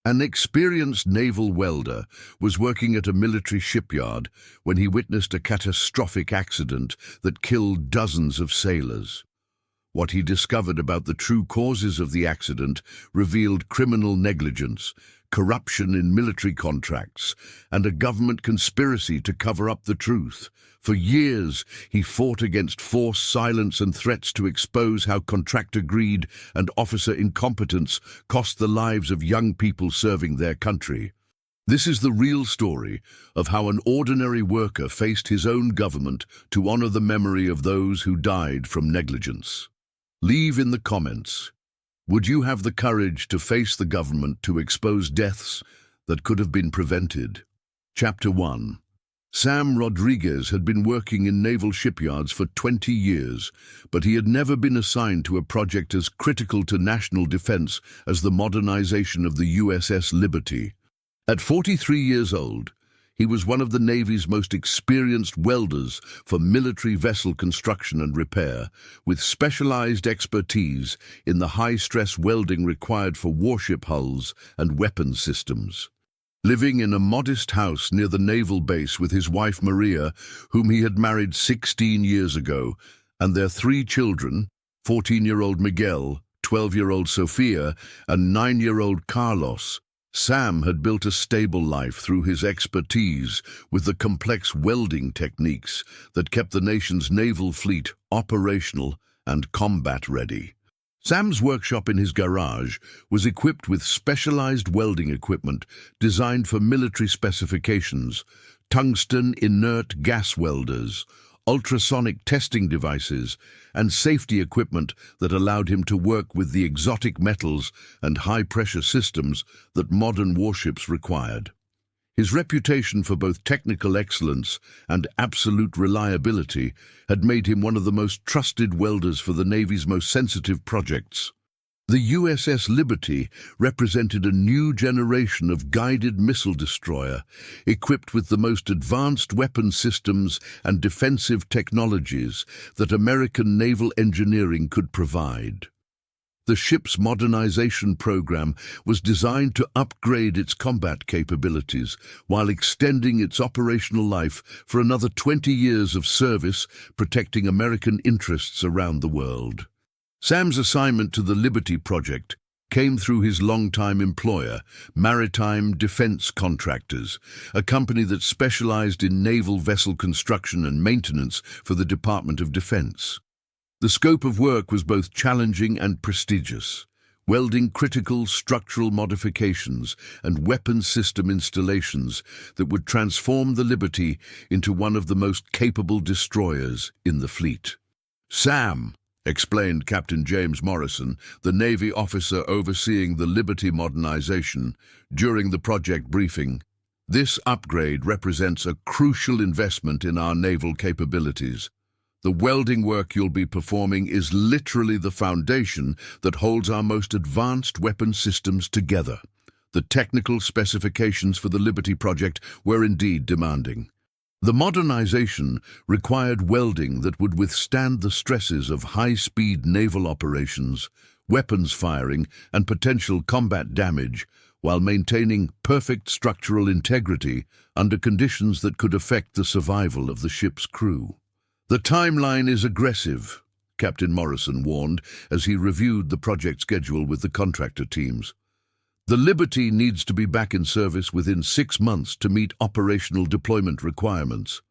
An experienced naval welder was working at a military shipyard when he witnessed a catastrophic accident that killed dozens of sailors. What he discovered about the true causes of the accident revealed criminal negligence, corruption in military contracts, and a government conspiracy to cover up the truth. For years, he fought against force, silence, and threats to expose how contractor greed and officer incompetence cost the lives of young people serving their country. This is the real story of how an ordinary worker faced his own government to honor the memory of those who died from negligence. Leave in the comments. Would you have the courage to face the government to expose deaths that could have been prevented? Chapter 1. Sam Rodriguez had been working in naval shipyards for 20 years, but he had never been assigned to a project as critical to national defense as the modernization of the USS Liberty. At 43 years old, he was one of the Navy's most experienced welders for military vessel construction and repair, with specialized expertise in the high-stress welding required for warship hulls and weapons systems. Living in a modest house near the naval base with his wife Maria, whom he had married 16 years ago, and their 3 children, 14-year-old Miguel, 12-year-old Sofia, and 9-year-old Carlos, Sam had built a stable life through his expertise with the complex welding techniques that kept the nation's naval fleet operational and combat-ready. Sam's workshop in his garage was equipped with specialized welding equipment designed for military specifications, tungsten inert gas welders, ultrasonic testing devices, and safety equipment that allowed him to work with the exotic metals and high-pressure systems that modern warships required. His reputation for both technical excellence and absolute reliability had made him one of the most trusted welders for the Navy's most sensitive projects. The USS Liberty represented a new generation of guided missile destroyer, equipped with the most advanced weapon systems and defensive technologies that American naval engineering could provide. The ship's modernization program was designed to upgrade its combat capabilities while extending its operational life for another 20 years of service, protecting American interests around the world. Sam's assignment to the Liberty project came through his longtime employer, Maritime Defense Contractors, a company that specialized in naval vessel construction and maintenance for the Department of Defense. The scope of work was both challenging and prestigious, welding critical structural modifications and weapons system installations that would transform the Liberty into one of the most capable destroyers in the fleet. "Sam," explained Captain James Morrison, the Navy officer overseeing the Liberty modernization, during the project briefing, "this upgrade represents a crucial investment in our naval capabilities. The welding work you'll be performing is literally the foundation that holds our most advanced weapon systems together." The technical specifications for the Liberty project were indeed demanding. The modernization required welding that would withstand the stresses of high-speed naval operations, weapons firing, and potential combat damage, while maintaining perfect structural integrity under conditions that could affect the survival of the ship's crew. "The timeline is aggressive," Captain Morrison warned as he reviewed the project schedule with the contractor teams. "The Liberty needs to be back in service within 6 months to meet operational deployment requirements.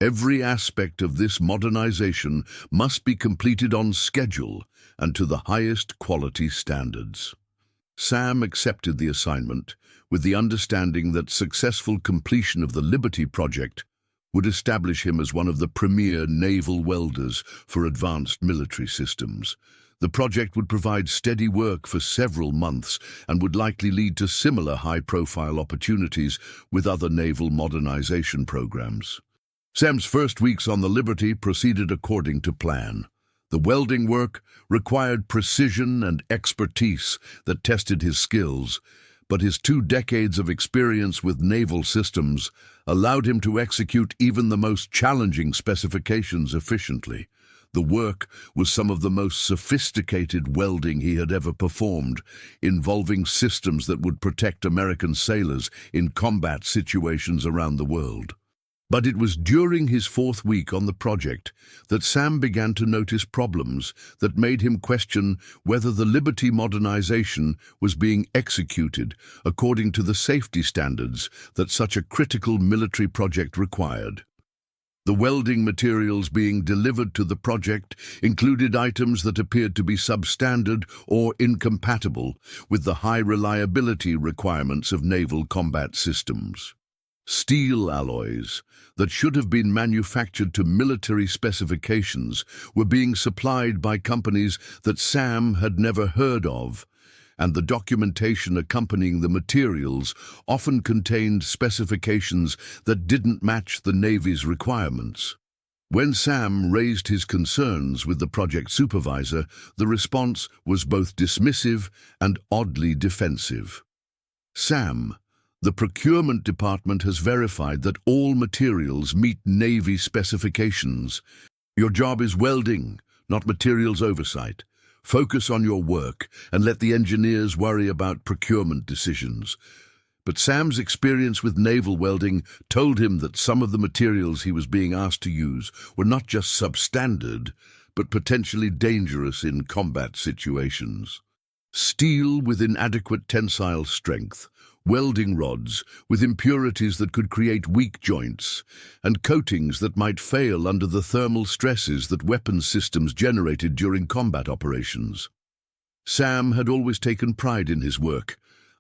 Every aspect of this modernization must be completed on schedule and to the highest quality standards." Sam accepted the assignment with the understanding that successful completion of the Liberty project would establish him as one of the premier naval welders for advanced military systems. The project would provide steady work for several months and would likely lead to similar high-profile opportunities with other naval modernization programs. Sam's first weeks on the Liberty proceeded according to plan. The welding work required precision and expertise that tested his skills, but his 2 decades of experience with naval systems allowed him to execute even the most challenging specifications efficiently. The work was some of the most sophisticated welding he had ever performed, involving systems that would protect American sailors in combat situations around the world. But it was during his fourth week on the project that Sam began to notice problems that made him question whether the Liberty modernization was being executed according to the safety standards that such a critical military project required. The welding materials being delivered to the project included items that appeared to be substandard or incompatible with the high reliability requirements of naval combat systems. Steel alloys that should have been manufactured to military specifications were being supplied by companies that Sam had never heard of, and the documentation accompanying the materials often contained specifications that didn't match the Navy's requirements. When Sam raised his concerns with the project supervisor, the response was both dismissive and oddly defensive. "Sam, the procurement department has verified that all materials meet Navy specifications. Your job is welding, not materials oversight. Focus on your work and let the engineers worry about procurement decisions." But Sam's experience with naval welding told him that some of the materials he was being asked to use were not just substandard, but potentially dangerous in combat situations. Steel with inadequate tensile strength, welding rods with impurities that could create weak joints, and coatings that might fail under the thermal stresses that weapons systems generated during combat operations. Sam had always taken pride in his work,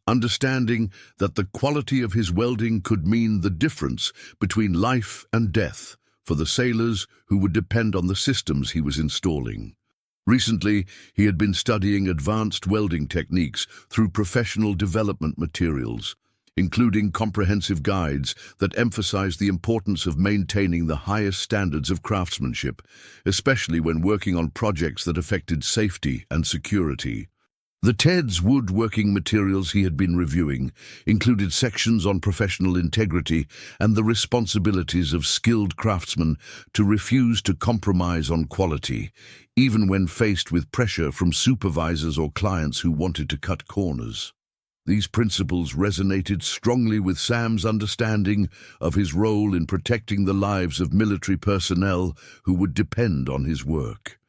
understanding that the quality of his welding could mean the difference between life and death for the sailors who would depend on the systems he was installing. Recently, he had been studying advanced welding techniques through professional development materials, including comprehensive guides that emphasized the importance of maintaining the highest standards of craftsmanship, especially when working on projects that affected safety and security. The TED's woodworking materials he had been reviewing included sections on professional integrity and the responsibilities of skilled craftsmen to refuse to compromise on quality, even when faced with pressure from supervisors or clients who wanted to cut corners. These principles resonated strongly with Sam's understanding of his role in protecting the lives of military personnel who would depend on his work.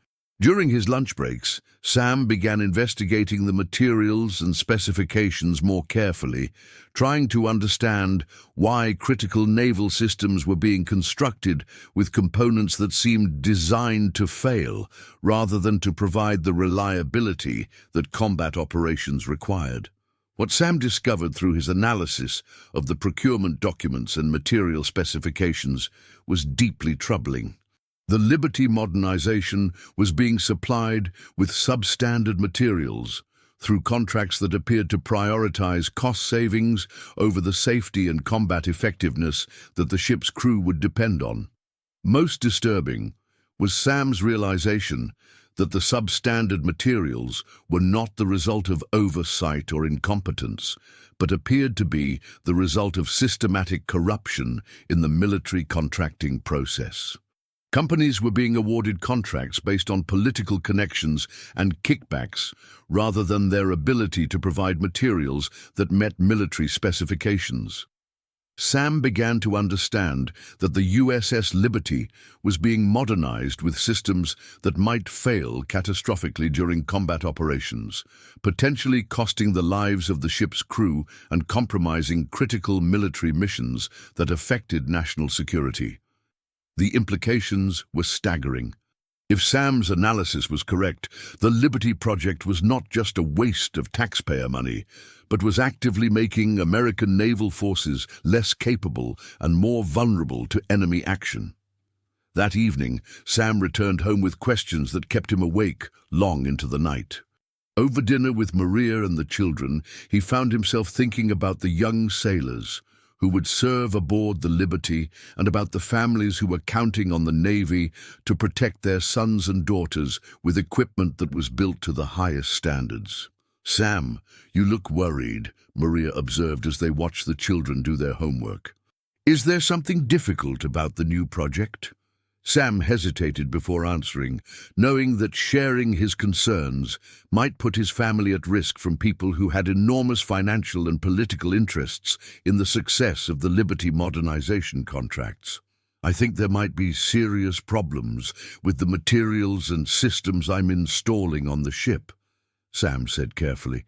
During his lunch breaks, Sam began investigating the materials and specifications more carefully, trying to understand why critical naval systems were being constructed with components that seemed designed to fail rather than to provide the reliability that combat operations required. What Sam discovered through his analysis of the procurement documents and material specifications was deeply troubling. The Liberty modernization was being supplied with substandard materials through contracts that appeared to prioritize cost savings over the safety and combat effectiveness that the ship's crew would depend on. Most disturbing was Sam's realization that the substandard materials were not the result of oversight or incompetence, but appeared to be the result of systematic corruption in the military contracting process. Companies were being awarded contracts based on political connections and kickbacks rather than their ability to provide materials that met military specifications. Sam began to understand that the USS Liberty was being modernized with systems that might fail catastrophically during combat operations, potentially costing the lives of the ship's crew and compromising critical military missions that affected national security. The implications were staggering. If Sam's analysis was correct, the Liberty Project was not just a waste of taxpayer money, but was actively making American naval forces less capable and more vulnerable to enemy action. That evening, Sam returned home with questions that kept him awake long into the night. Over dinner with Maria and the children, he found himself thinking about the young sailors who would serve aboard the Liberty and about the families who were counting on the Navy to protect their sons and daughters with equipment that was built to the highest standards. "Sam, you look worried," Maria observed as they watched the children do their homework. "Is there something difficult about the new project?" Sam hesitated before answering, knowing that sharing his concerns might put his family at risk from people who had enormous financial and political interests in the success of the Liberty modernization contracts. "I think there might be serious problems with the materials and systems I'm installing on the ship," Sam said carefully.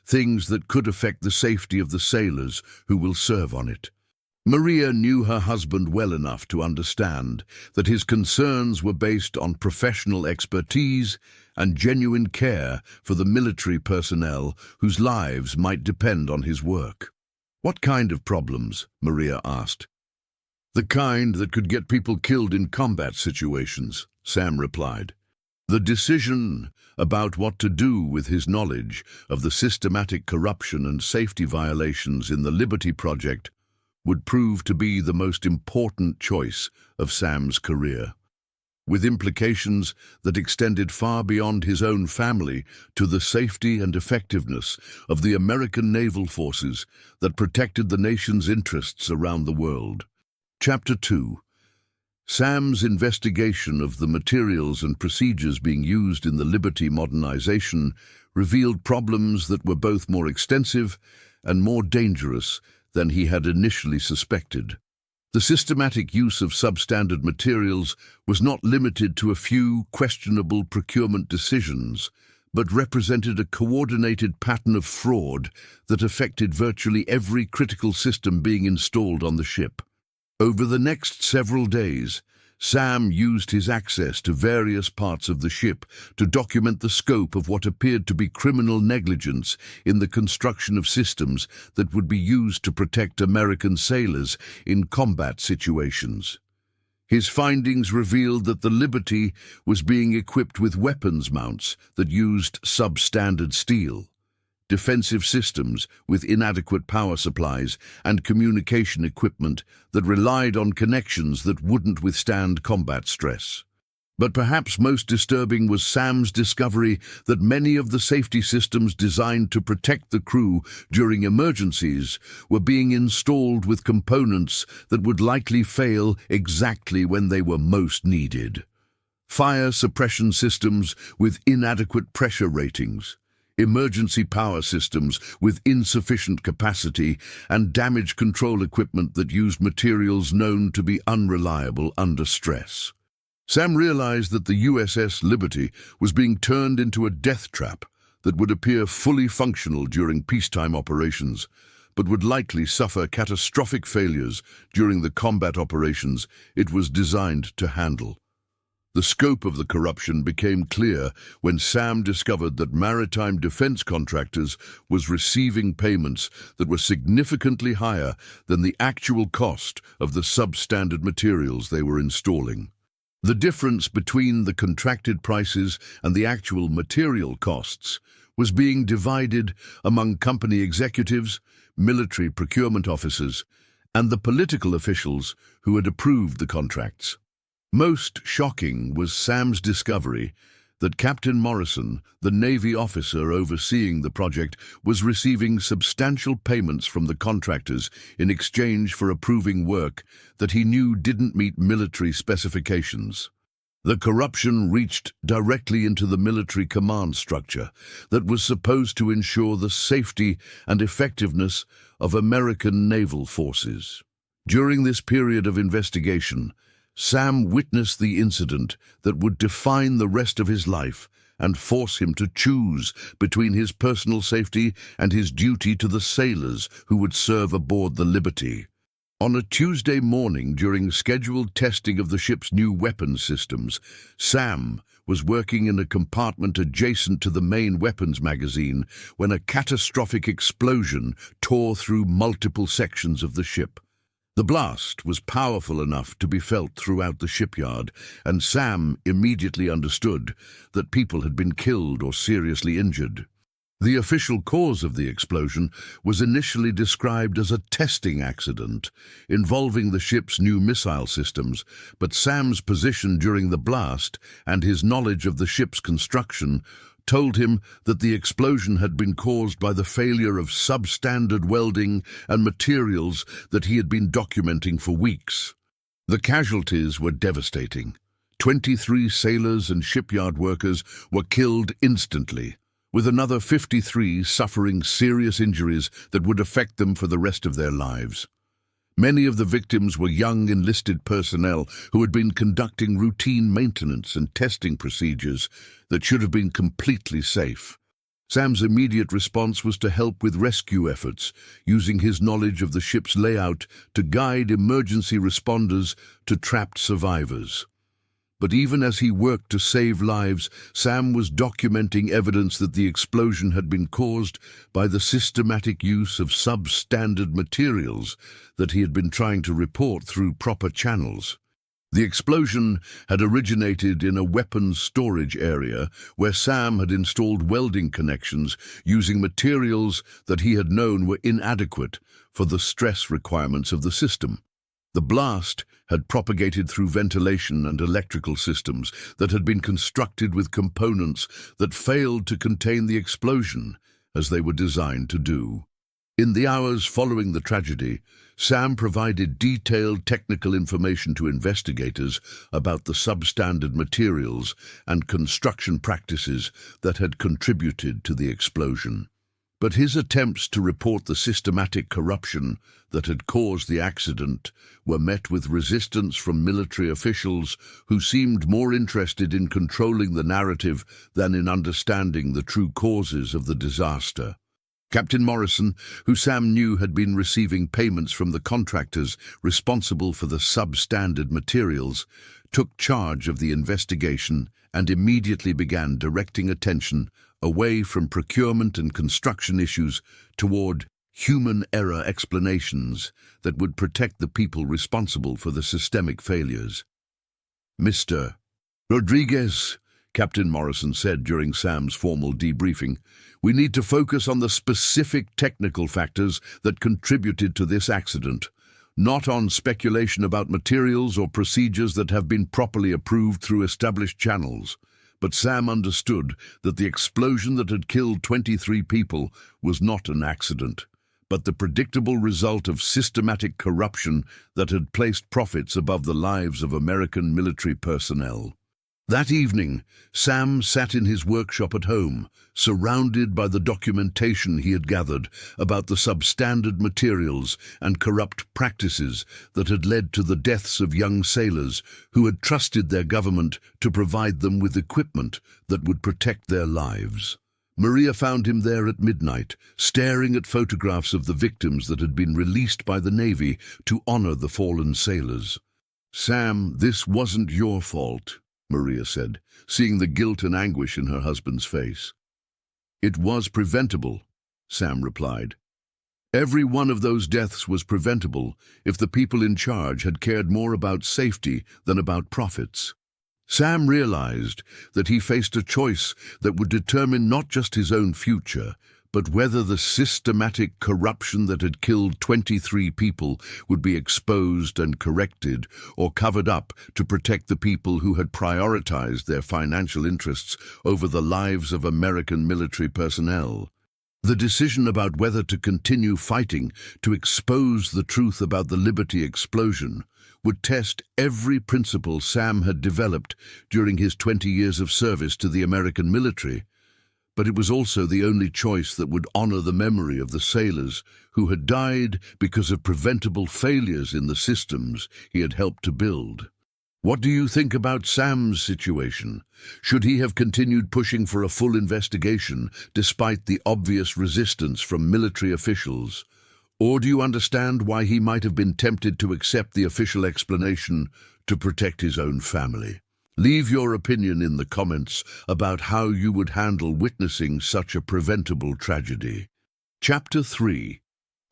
"Things that could affect the safety of the sailors who will serve on it." Maria knew her husband well enough to understand that his concerns were based on professional expertise and genuine care for the military personnel whose lives might depend on his work. "What kind of problems?" Maria asked. "The kind that could get people killed in combat situations," Sam replied. The decision about what to do with his knowledge of the systematic corruption and safety violations in the Liberty project would prove to be the most important choice of Sam's career, with implications that extended far beyond his own family to the safety and effectiveness of the American naval forces that protected the nation's interests around the world. Chapter 2. Sam's investigation of the materials and procedures being used in the Liberty modernization revealed problems that were both more extensive and more dangerous than he had initially suspected. The systematic use of substandard materials was not limited to a few questionable procurement decisions, but represented a coordinated pattern of fraud that affected virtually every critical system being installed on the ship. Over the next several days, Sam used his access to various parts of the ship to document the scope of what appeared to be criminal negligence in the construction of systems that would be used to protect American sailors in combat situations. His findings revealed that the Liberty was being equipped with weapons mounts that used substandard steel, defensive systems with inadequate power supplies, and communication equipment that relied on connections that wouldn't withstand combat stress. But perhaps most disturbing was Sam's discovery that many of the safety systems designed to protect the crew during emergencies were being installed with components that would likely fail exactly when they were most needed. Fire suppression systems with inadequate pressure ratings, emergency power systems with insufficient capacity, and damage control equipment that used materials known to be unreliable under stress. Sam realized that the USS Liberty was being turned into a death trap that would appear fully functional during peacetime operations, but would likely suffer catastrophic failures during the combat operations it was designed to handle. The scope of the corruption became clear when Sam discovered that maritime defense contractors was receiving payments that were significantly higher than the actual cost of the substandard materials they were installing. The difference between the contracted prices and the actual material costs was being divided among company executives, military procurement officers, and the political officials who had approved the contracts. Most shocking was Sam's discovery that Captain Morrison, the Navy officer overseeing the project, was receiving substantial payments from the contractors in exchange for approving work that he knew didn't meet military specifications. The corruption reached directly into the military command structure that was supposed to ensure the safety and effectiveness of American naval forces. During this period of investigation, Sam witnessed the incident that would define the rest of his life and force him to choose between his personal safety and his duty to the sailors who would serve aboard the Liberty. On a Tuesday morning during scheduled testing of the ship's new weapons systems, Sam was working in a compartment adjacent to the main weapons magazine when a catastrophic explosion tore through multiple sections of the ship. The blast was powerful enough to be felt throughout the shipyard, and Sam immediately understood that people had been killed or seriously injured. The official cause of the explosion was initially described as a testing accident involving the ship's new missile systems, but Sam's position during the blast and his knowledge of the ship's construction told him that the explosion had been caused by the failure of substandard welding and materials that he had been documenting for weeks. The casualties were devastating. 23 sailors and shipyard workers were killed instantly, with another 53 suffering serious injuries that would affect them for the rest of their lives. Many of the victims were young enlisted personnel who had been conducting routine maintenance and testing procedures that should have been completely safe. Sam's immediate response was to help with rescue efforts, using his knowledge of the ship's layout to guide emergency responders to trapped survivors. But even as he worked to save lives, Sam was documenting evidence that the explosion had been caused by the systematic use of substandard materials that he had been trying to report through proper channels. The explosion had originated in a weapons storage area where Sam had installed welding connections using materials that he had known were inadequate for the stress requirements of the system. The blast had propagated through ventilation and electrical systems that had been constructed with components that failed to contain the explosion, as they were designed to do. In the hours following the tragedy, Sam provided detailed technical information to investigators about the substandard materials and construction practices that had contributed to the explosion. But his attempts to report the systematic corruption that had caused the accident were met with resistance from military officials who seemed more interested in controlling the narrative than in understanding the true causes of the disaster. Captain Morrison, who Sam knew had been receiving payments from the contractors responsible for the substandard materials, took charge of the investigation and immediately began directing attention away from procurement and construction issues toward human error explanations that would protect the people responsible for the systemic failures. "Mr. Rodriguez," Captain Morrison said during Sam's formal debriefing, "we need to focus on the specific technical factors that contributed to this accident, not on speculation about materials or procedures that have been properly approved through established channels." But Sam understood that the explosion that had killed 23 people was not an accident, but the predictable result of systematic corruption that had placed profits above the lives of American military personnel. That evening, Sam sat in his workshop at home, surrounded by the documentation he had gathered about the substandard materials and corrupt practices that had led to the deaths of young sailors who had trusted their government to provide them with equipment that would protect their lives. Maria found him there at midnight, staring at photographs of the victims that had been released by the Navy to honor the fallen sailors. "Sam, this wasn't your fault," Maria said, seeing the guilt and anguish in her husband's face. "It was preventable," Sam replied. "Every one of those deaths was preventable if the people in charge had cared more about safety than about profits." Sam realized that he faced a choice that would determine not just his own future, but whether the systematic corruption that had killed 23 people would be exposed and corrected or covered up to protect the people who had prioritized their financial interests over the lives of American military personnel. The decision about whether to continue fighting to expose the truth about the Liberty explosion would test every principle Sam had developed during his 20 years of service to the American military. But it was also the only choice that would honor the memory of the sailors who had died because of preventable failures in the systems he had helped to build. What do you think about Sam's situation? Should he have continued pushing for a full investigation despite the obvious resistance from military officials? Or do you understand why he might have been tempted to accept the official explanation to protect his own family? Leave your opinion in the comments about how you would handle witnessing such a preventable tragedy. Chapter 3.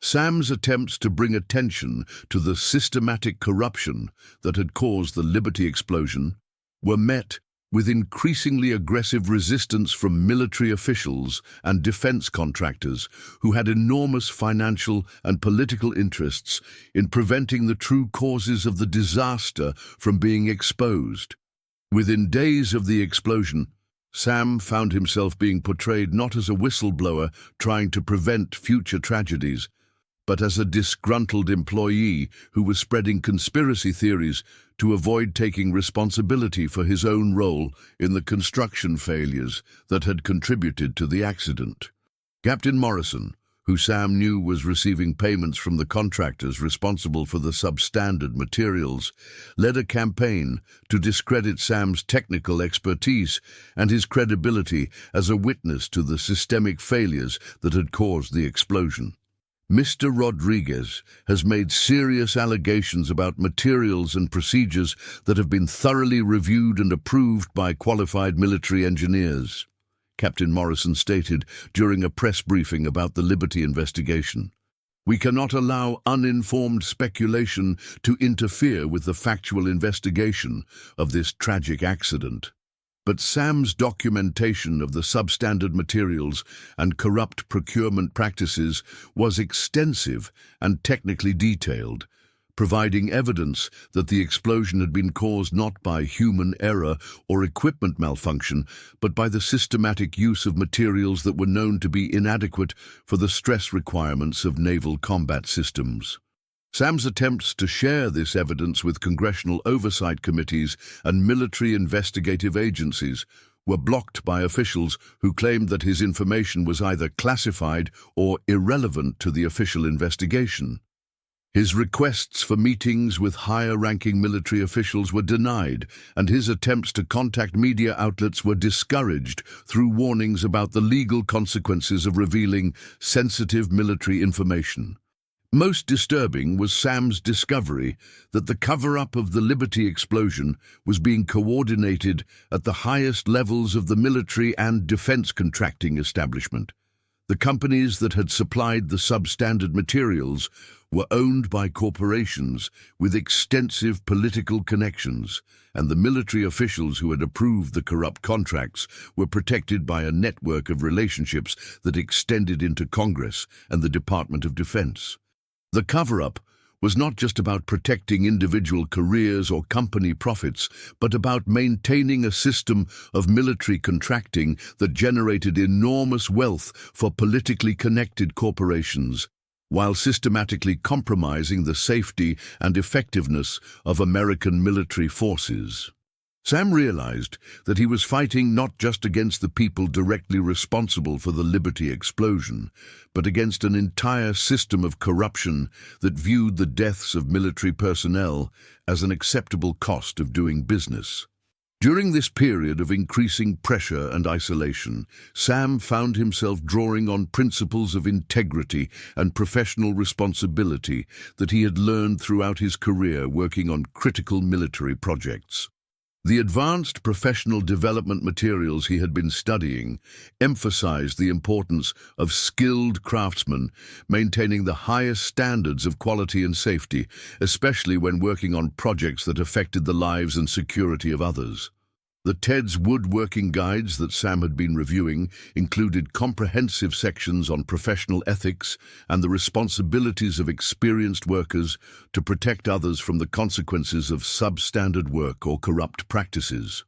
Sam's attempts to bring attention to the systematic corruption that had caused the Liberty explosion were met with increasingly aggressive resistance from military officials and defense contractors who had enormous financial and political interests in preventing the true causes of the disaster from being exposed. Within days of the explosion, Sam found himself being portrayed not as a whistleblower trying to prevent future tragedies, but as a disgruntled employee who was spreading conspiracy theories to avoid taking responsibility for his own role in the construction failures that had contributed to the accident. Captain Morrison, who Sam knew was receiving payments from the contractors responsible for the substandard materials, led a campaign to discredit Sam's technical expertise and his credibility as a witness to the systemic failures that had caused the explosion. Mr. Rodriguez has made serious allegations about materials and procedures that have been thoroughly reviewed and approved by qualified military engineers, Captain Morrison stated during a press briefing about the Liberty investigation. We cannot allow uninformed speculation to interfere with the factual investigation of this tragic accident. But Sam's documentation of the substandard materials and corrupt procurement practices was extensive and technically detailed, providing evidence that the explosion had been caused not by human error or equipment malfunction, but by the systematic use of materials that were known to be inadequate for the stress requirements of naval combat systems. Sam's attempts to share this evidence with congressional oversight committees and military investigative agencies were blocked by officials who claimed that his information was either classified or irrelevant to the official investigation. His requests for meetings with higher-ranking military officials were denied, and his attempts to contact media outlets were discouraged through warnings about the legal consequences of revealing sensitive military information. Most disturbing was Sam's discovery that the cover-up of the Liberty explosion was being coordinated at the highest levels of the military and defense contracting establishment. The companies that had supplied the substandard materials were owned by corporations with extensive political connections, and the military officials who had approved the corrupt contracts were protected by a network of relationships that extended into Congress and the Department of Defense. The cover-up was not just about protecting individual careers or company profits, but about maintaining a system of military contracting that generated enormous wealth for politically connected corporations, while systematically compromising the safety and effectiveness of American military forces. Sam realized that he was fighting not just against the people directly responsible for the Liberty explosion, but against an entire system of corruption that viewed the deaths of military personnel as an acceptable cost of doing business. During this period of increasing pressure and isolation, Sam found himself drawing on principles of integrity and professional responsibility that he had learned throughout his career working on critical military projects. The advanced professional development materials he had been studying emphasized the importance of skilled craftsmen maintaining the highest standards of quality and safety, especially when working on projects that affected the lives and security of others. The TED's woodworking guides that Sam had been reviewing included comprehensive sections on professional ethics and the responsibilities of experienced workers to protect others from the consequences of substandard work or corrupt practices.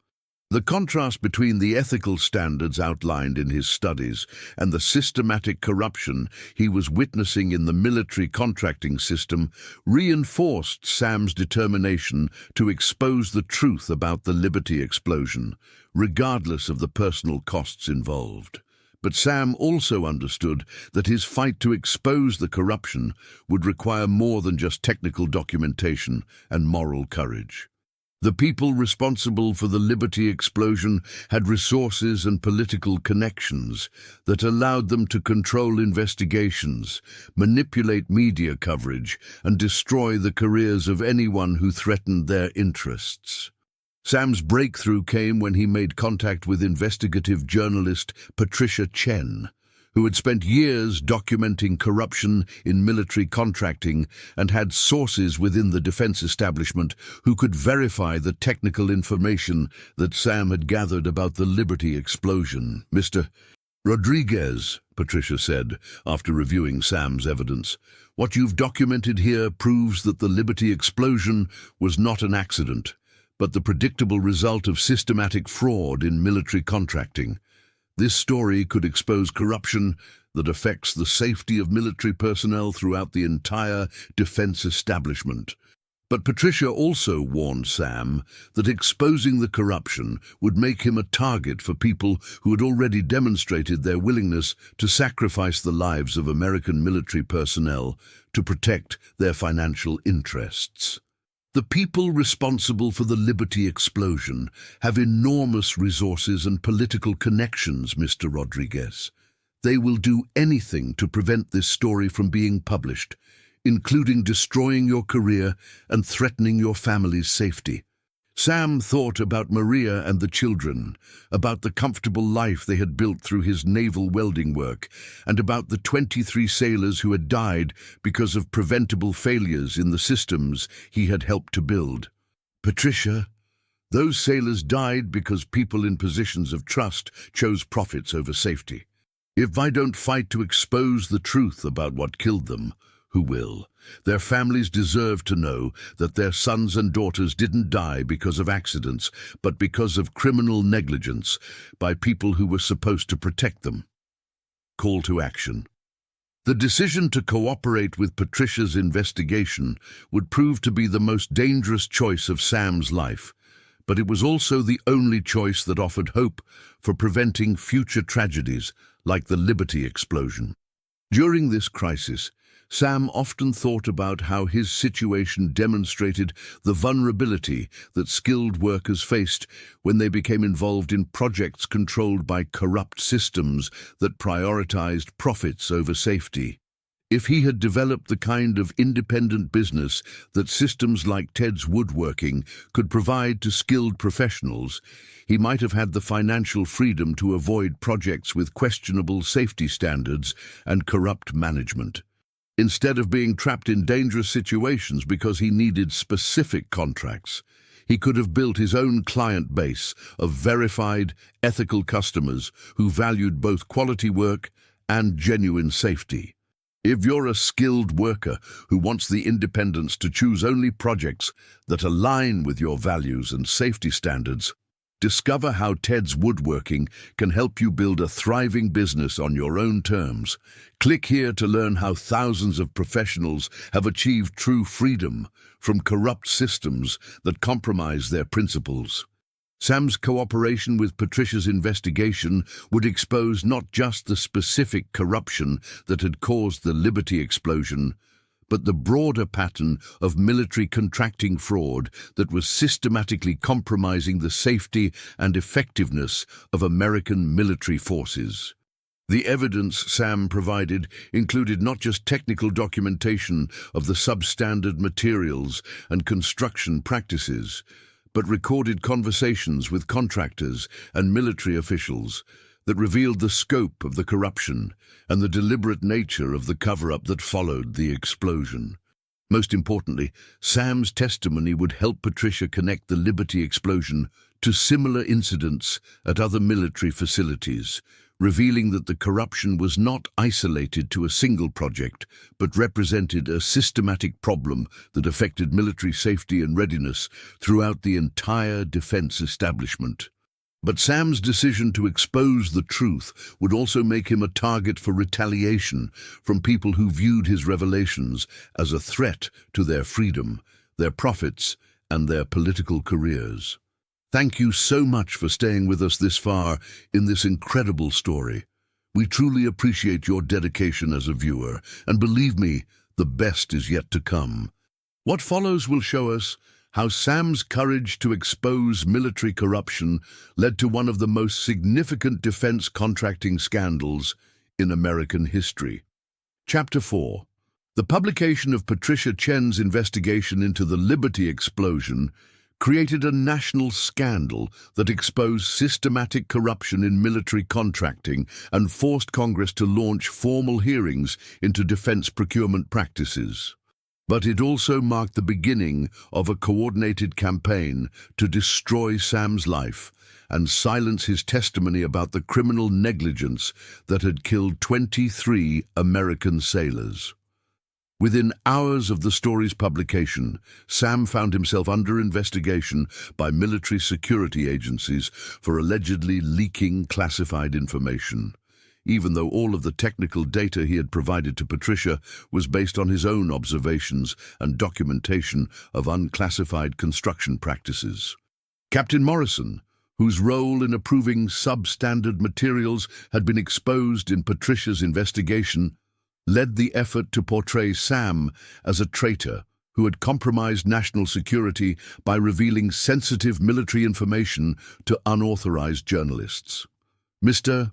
The contrast between the ethical standards outlined in his studies and the systematic corruption he was witnessing in the military contracting system reinforced Sam's determination to expose the truth about the Liberty explosion, regardless of the personal costs involved. But Sam also understood that his fight to expose the corruption would require more than just technical documentation and moral courage. The people responsible for the Liberty explosion had resources and political connections that allowed them to control investigations, manipulate media coverage, and destroy the careers of anyone who threatened their interests. Sam's breakthrough came when he made contact with investigative journalist Patricia Chen, who had spent years documenting corruption in military contracting and had sources within the defense establishment who could verify the technical information that Sam had gathered about the Liberty explosion. "Mr. Rodriguez," Patricia said, after reviewing Sam's evidence, "what you've documented here proves that the Liberty explosion was not an accident, but the predictable result of systematic fraud in military contracting. This story could expose corruption that affects the safety of military personnel throughout the entire defense establishment. But Patricia also warned Sam that exposing the corruption would make him a target for people who had already demonstrated their willingness to sacrifice the lives of American military personnel to protect their financial interests. The people responsible for the Liberty explosion have enormous resources and political connections, Mr. Rodriguez. They will do anything to prevent this story from being published, including destroying your career and threatening your family's safety. Sam thought about Maria and the children, about the comfortable life they had built through his naval welding work, and about the 23 sailors who had died because of preventable failures in the systems he had helped to build. Patricia, those sailors died because people in positions of trust chose profits over safety. If I don't fight to expose the truth about what killed them, who will? Their families deserve to know that their sons and daughters didn't die because of accidents, but because of criminal negligence by people who were supposed to protect them. Call to action. The decision to cooperate with Patricia's investigation would prove to be the most dangerous choice of Sam's life, but it was also the only choice that offered hope for preventing future tragedies like the Liberty explosion. During this crisis, Sam often thought about how his situation demonstrated the vulnerability that skilled workers faced when they became involved in projects controlled by corrupt systems that prioritized profits over safety. If he had developed the kind of independent business that systems like Ted's Woodworking could provide to skilled professionals, he might have had the financial freedom to avoid projects with questionable safety standards and corrupt management. Instead of being trapped in dangerous situations because he needed specific contracts, he could have built his own client base of verified, ethical customers who valued both quality work and genuine safety. If you're a skilled worker who wants the independence to choose only projects that align with your values and safety standards, discover how Ted's Woodworking can help you build a thriving business on your own terms. Click here to learn how thousands of professionals have achieved true freedom from corrupt systems that compromise their principles. Sam's cooperation with Patricia's investigation would expose not just the specific corruption that had caused the Liberty explosion, but the broader pattern of military contracting fraud that was systematically compromising the safety and effectiveness of American military forces. The evidence Sam provided included not just technical documentation of the substandard materials and construction practices, but recorded conversations with contractors and military officials that revealed the scope of the corruption and the deliberate nature of the cover-up that followed the explosion. Most importantly, Sam's testimony would help Patricia connect the Liberty explosion to similar incidents at other military facilities, revealing that the corruption was not isolated to a single project, but represented a systematic problem that affected military safety and readiness throughout the entire defense establishment. But Sam's decision to expose the truth would also make him a target for retaliation from people who viewed his revelations as a threat to their freedom, their profits, and their political careers. Thank you so much for staying with us this far in this incredible story. We truly appreciate your dedication as a viewer, and believe me, the best is yet to come. What follows will show us how Sam's courage to expose military corruption led to one of the most significant defense contracting scandals in American history. Chapter 4. The publication of Patricia Chen's investigation into the Liberty explosion created a national scandal that exposed systematic corruption in military contracting and forced Congress to launch formal hearings into defense procurement practices. But it also marked the beginning of a coordinated campaign to destroy Sam's life and silence his testimony about the criminal negligence that had killed 23 American sailors. Within hours of the story's publication, Sam found himself under investigation by military security agencies for allegedly leaking classified information. even though all of the technical data he had provided to Patricia was based on his own observations and documentation of unclassified construction practices. Captain Morrison, whose role in approving substandard materials had been exposed in Patricia's investigation, led the effort to portray Sam as a traitor who had compromised national security by revealing sensitive military information to unauthorized journalists. Mr.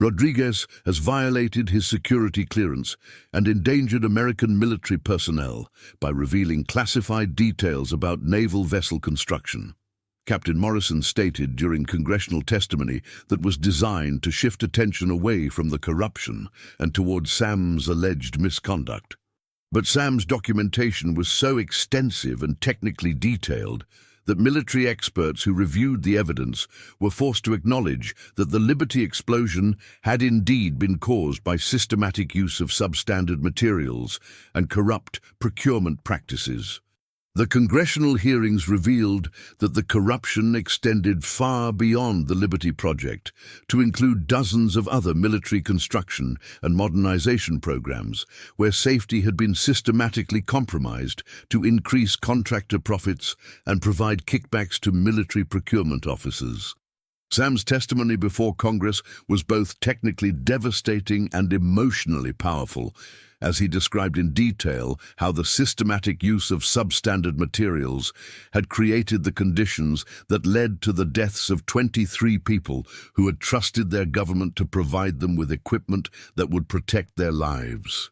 Rodriguez has violated his security clearance and endangered American military personnel by revealing classified details about naval vessel construction. Captain Morrison stated during congressional testimony that was designed to shift attention away from the corruption and towards Sam's alleged misconduct. But Sam's documentation was so extensive and technically detailed that military experts who reviewed the evidence were forced to acknowledge that the Liberty explosion had indeed been caused by systematic use of substandard materials and corrupt procurement practices. The congressional hearings revealed that the corruption extended far beyond the Liberty project to include dozens of other military construction and modernization programs where safety had been systematically compromised to increase contractor profits and provide kickbacks to military procurement officers. Sam's testimony before Congress was both technically devastating and emotionally powerful, as he described in detail how the systematic use of substandard materials had created the conditions that led to the deaths of 23 people who had trusted their government to provide them with equipment that would protect their lives.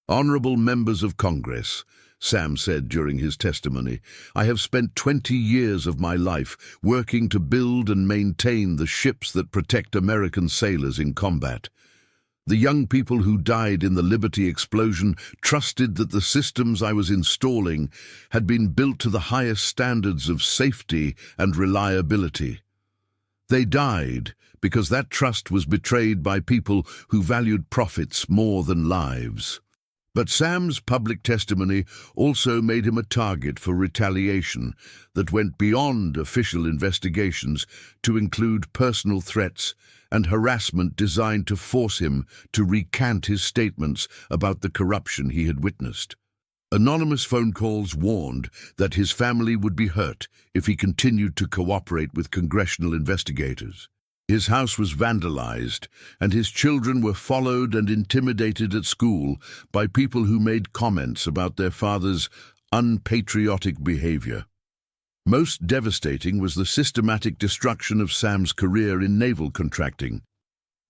"Honorable members of Congress," Sam said during his testimony, "I have spent 20 years of my life working to build and maintain the ships that protect American sailors in combat. The young people who died in the Liberty explosion trusted that the systems I was installing had been built to the highest standards of safety and reliability. They died because that trust was betrayed by people who valued profits more than lives." But Sam's public testimony also made him a target for retaliation that went beyond official investigations to include personal threats and harassment designed to force him to recant his statements about the corruption he had witnessed. Anonymous phone calls warned that his family would be hurt if he continued to cooperate with congressional investigators. His house was vandalized, and his children were followed and intimidated at school by people who made comments about their father's unpatriotic behavior. Most devastating was the systematic destruction of Sam's career in naval contracting.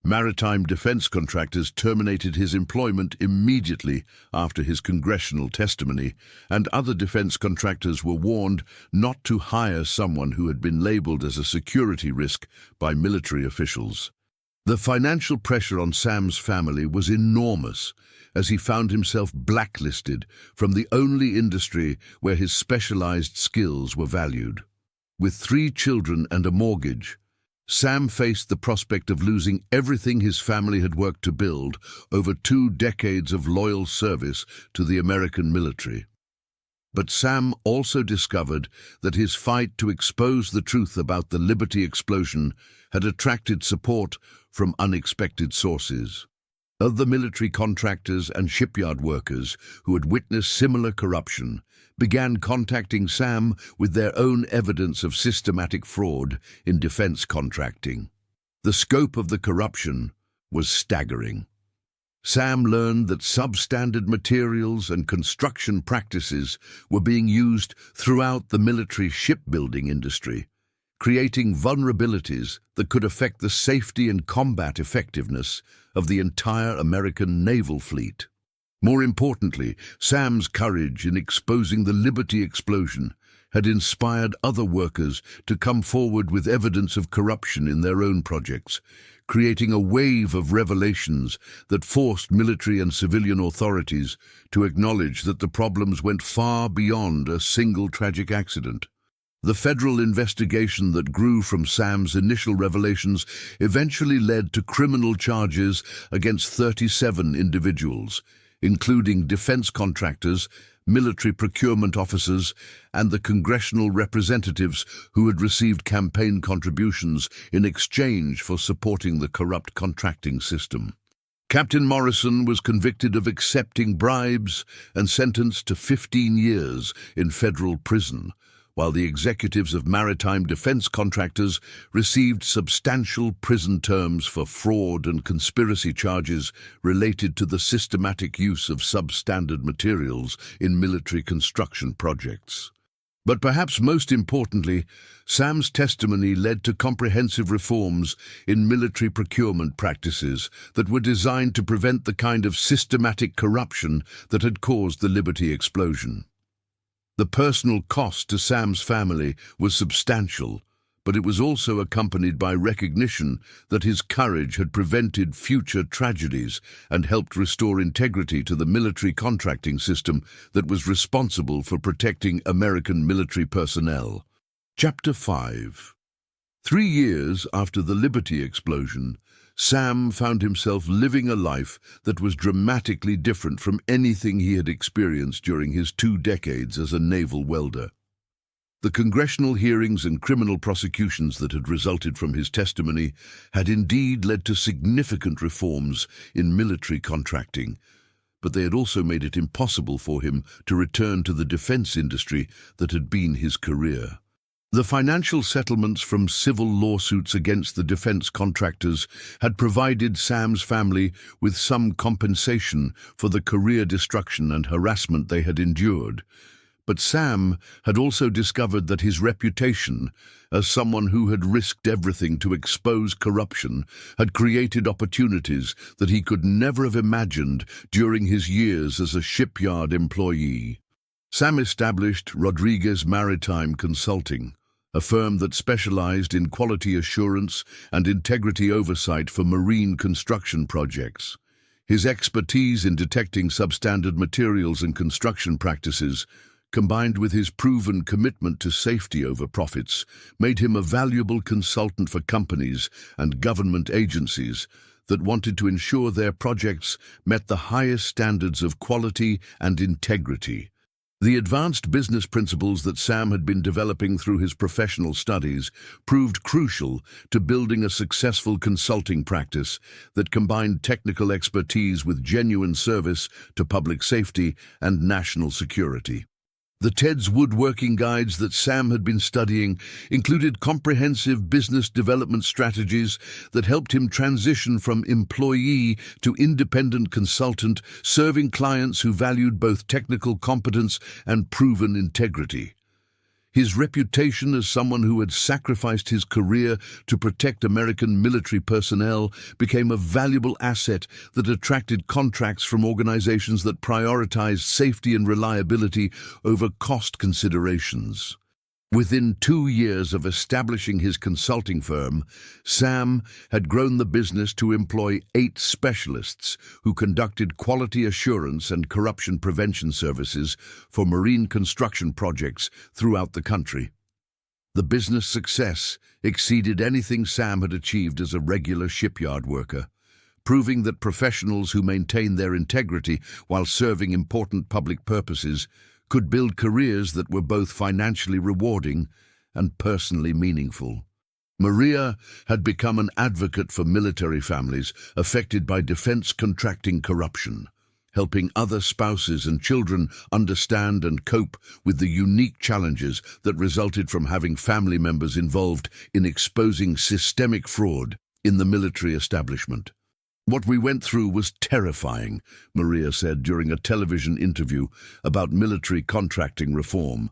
Maritime defense contractors terminated his employment immediately after his congressional testimony, and other defense contractors were warned not to hire someone who had been labeled as a security risk by military officials. The financial pressure on Sam's family was enormous, as he found himself blacklisted from the only industry where his specialized skills were valued. With 3 children and a mortgage, Sam faced the prospect of losing everything his family had worked to build over 2 decades of loyal service to the American military. But Sam also discovered that his fight to expose the truth about the Liberty explosion had attracted support from unexpected sources. Other military contractors and shipyard workers who had witnessed similar corruption began contacting Sam with their own evidence of systematic fraud in defense contracting. The scope of the corruption was staggering. Sam learned that substandard materials and construction practices were being used throughout the military shipbuilding industry, creating vulnerabilities that could affect the safety and combat effectiveness of the entire American naval fleet. More importantly, Sam's courage in exposing the Liberty explosion had inspired other workers to come forward with evidence of corruption in their own projects, creating a wave of revelations that forced military and civilian authorities to acknowledge that the problems went far beyond a single tragic accident. The federal investigation that grew from Sam's initial revelations eventually led to criminal charges against 37 individuals, including defense contractors, military procurement officers, and the congressional representatives who had received campaign contributions in exchange for supporting the corrupt contracting system. Captain Morrison was convicted of accepting bribes and sentenced to 15 years in federal prison, while the executives of maritime defense contractors received substantial prison terms for fraud and conspiracy charges related to the systematic use of substandard materials in military construction projects. But perhaps most importantly, Sam's testimony led to comprehensive reforms in military procurement practices that were designed to prevent the kind of systematic corruption that had caused the Liberty explosion. The personal cost to Sam's family was substantial, but it was also accompanied by recognition that his courage had prevented future tragedies and helped restore integrity to the military contracting system that was responsible for protecting American military personnel. Chapter 5. 3 years after the Liberty explosion, Sam found himself living a life that was dramatically different from anything he had experienced during his 2 decades as a naval welder. The congressional hearings and criminal prosecutions that had resulted from his testimony had indeed led to significant reforms in military contracting, but they had also made it impossible for him to return to the defense industry that had been his career. The financial settlements from civil lawsuits against the defense contractors had provided Sam's family with some compensation for the career destruction and harassment they had endured. But Sam had also discovered that his reputation as someone who had risked everything to expose corruption had created opportunities that he could never have imagined during his years as a shipyard employee. Sam established Rodriguez Maritime Consulting, a firm that specialized in quality assurance and integrity oversight for marine construction projects. His expertise in detecting substandard materials and construction practices, combined with his proven commitment to safety over profits, made him a valuable consultant for companies and government agencies that wanted to ensure their projects met the highest standards of quality and integrity. The advanced business principles that Sam had been developing through his professional studies proved crucial to building a successful consulting practice that combined technical expertise with genuine service to public safety and national security. The TED's woodworking guides that Sam had been studying included comprehensive business development strategies that helped him transition from employee to independent consultant, serving clients who valued both technical competence and proven integrity. His reputation as someone who had sacrificed his career to protect American military personnel became a valuable asset that attracted contracts from organizations that prioritized safety and reliability over cost considerations. Within 2 years of establishing his consulting firm, Sam had grown the business to employ 8 specialists who conducted quality assurance and corruption prevention services for marine construction projects throughout the country. The business success exceeded anything Sam had achieved as a regular shipyard worker, proving that professionals who maintain their integrity while serving important public purposes could build careers that were both financially rewarding and personally meaningful. Maria had become an advocate for military families affected by defense contracting corruption, helping other spouses and children understand and cope with the unique challenges that resulted from having family members involved in exposing systemic fraud in the military establishment. "What we went through was terrifying," Maria said during a television interview about military contracting reform.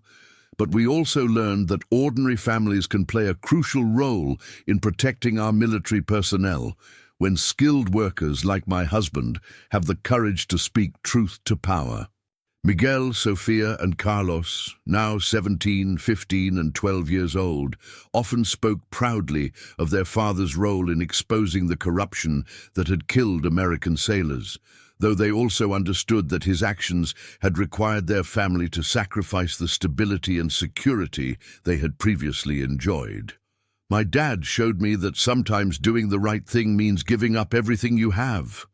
"But we also learned that ordinary families can play a crucial role in protecting our military personnel when skilled workers like my husband have the courage to speak truth to power." Miguel, Sofia, and Carlos, now 17, 15, and 12 years old, often spoke proudly of their father's role in exposing the corruption that had killed American sailors, though they also understood that his actions had required their family to sacrifice the stability and security they had previously enjoyed. "My dad showed me that sometimes doing the right thing means giving up everything you have,"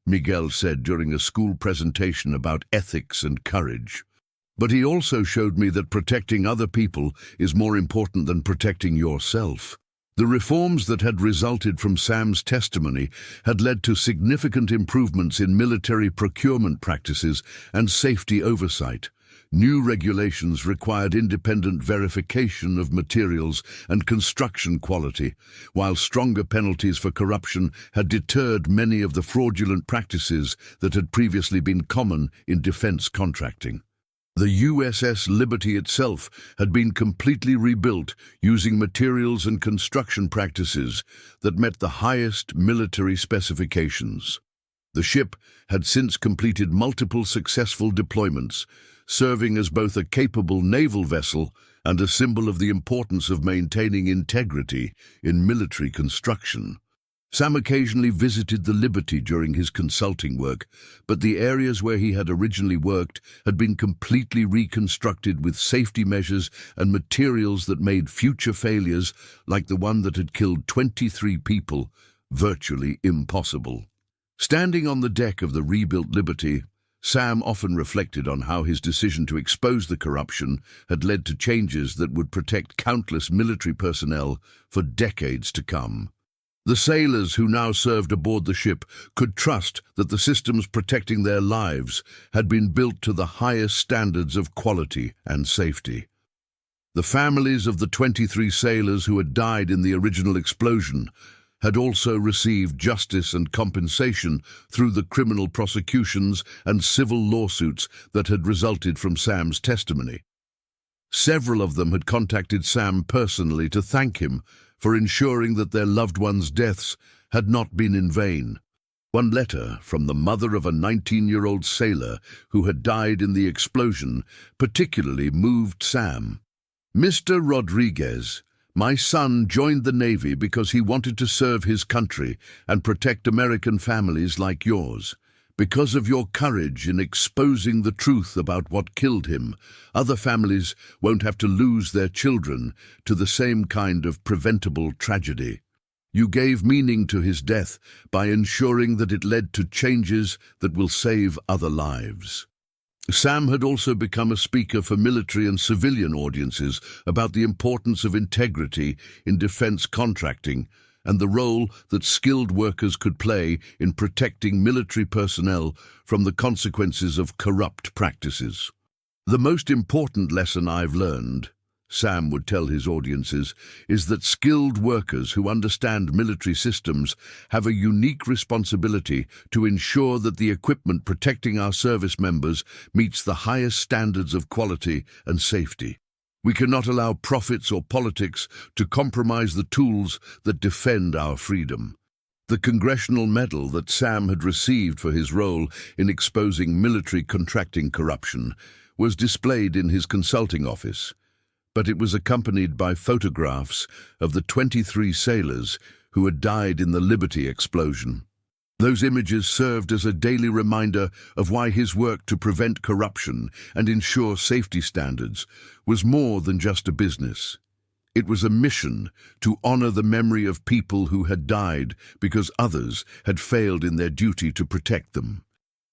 Miguel said during a school presentation about ethics and courage. "But he also showed me that protecting other people is more important than protecting yourself." The reforms that had resulted from Sam's testimony had led to significant improvements in military procurement practices and safety oversight. New regulations required independent verification of materials and construction quality, while stronger penalties for corruption had deterred many of the fraudulent practices that had previously been common in defense contracting. The USS Liberty itself had been completely rebuilt using materials and construction practices that met the highest military specifications. The ship had since completed multiple successful deployments, serving as both a capable naval vessel and a symbol of the importance of maintaining integrity in military construction. Sam occasionally visited the Liberty during his consulting work, but the areas where he had originally worked had been completely reconstructed with safety measures and materials that made future failures, like the one that had killed 23 people, virtually impossible. Standing on the deck of the rebuilt Liberty, Sam often reflected on how his decision to expose the corruption had led to changes that would protect countless military personnel for decades to come. The sailors who now served aboard the ship could trust that the systems protecting their lives had been built to the highest standards of quality and safety. The families of the 23 sailors who had died in the original explosion had also received justice and compensation through the criminal prosecutions and civil lawsuits that had resulted from Sam's testimony. Several of them had contacted Sam personally to thank him for ensuring that their loved ones' deaths had not been in vain. One letter from the mother of a 19-year-old sailor who had died in the explosion particularly moved Sam. "Mr. Rodriguez, my son joined the Navy because he wanted to serve his country and protect American families like yours. Because of your courage in exposing the truth about what killed him, other families won't have to lose their children to the same kind of preventable tragedy. You gave meaning to his death by ensuring that it led to changes that will save other lives." Sam had also become a speaker for military and civilian audiences about the importance of integrity in defense contracting and the role that skilled workers could play in protecting military personnel from the consequences of corrupt practices. "The most important lesson I've learned," Sam would tell his audiences, "is that skilled workers who understand military systems have a unique responsibility to ensure that the equipment protecting our service members meets the highest standards of quality and safety. We cannot allow profits or politics to compromise the tools that defend our freedom." The Congressional Medal that Sam had received for his role in exposing military contracting corruption was displayed in his consulting office, but it was accompanied by photographs of the 23 sailors who had died in the Liberty explosion. Those images served as a daily reminder of why his work to prevent corruption and ensure safety standards was more than just a business. It was a mission to honor the memory of people who had died because others had failed in their duty to protect them.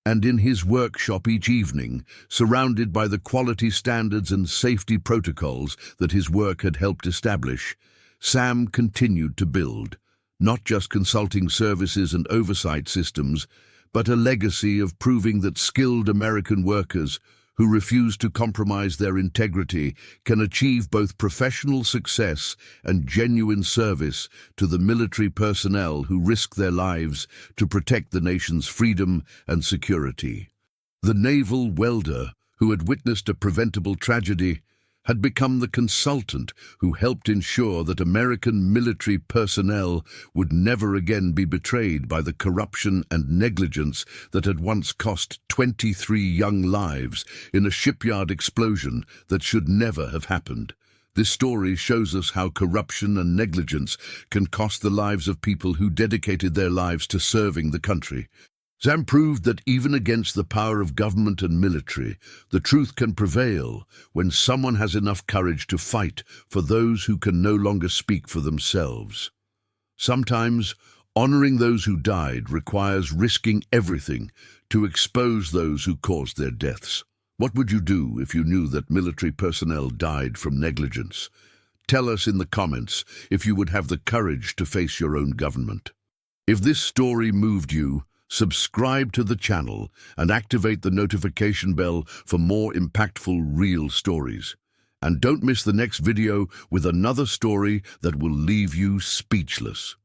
And in his workshop each evening, surrounded by the quality standards and safety protocols that his work had helped establish, Sam continued to build, not just consulting services and oversight systems, but a legacy of proving that skilled American workers who refuse to compromise their integrity can achieve both professional success and genuine service to the military personnel who risk their lives to protect the nation's freedom and security. The Naval Welder, who had witnessed a preventable tragedy, had become the consultant who helped ensure that American military personnel would never again be betrayed by the corruption and negligence that had once cost 23 young lives in a shipyard explosion that should never have happened. This story shows us how corruption and negligence can cost the lives of people who dedicated their lives to serving the country. Sam proved that even against the power of government and military, the truth can prevail when someone has enough courage to fight for those who can no longer speak for themselves. Sometimes, honoring those who died requires risking everything to expose those who caused their deaths. What would you do if you knew that military personnel died from negligence? Tell us in the comments if you would have the courage to face your own government. If this story moved you, subscribe to the channel and activate the notification bell for more impactful real stories. And don't miss the next video with another story that will leave you speechless.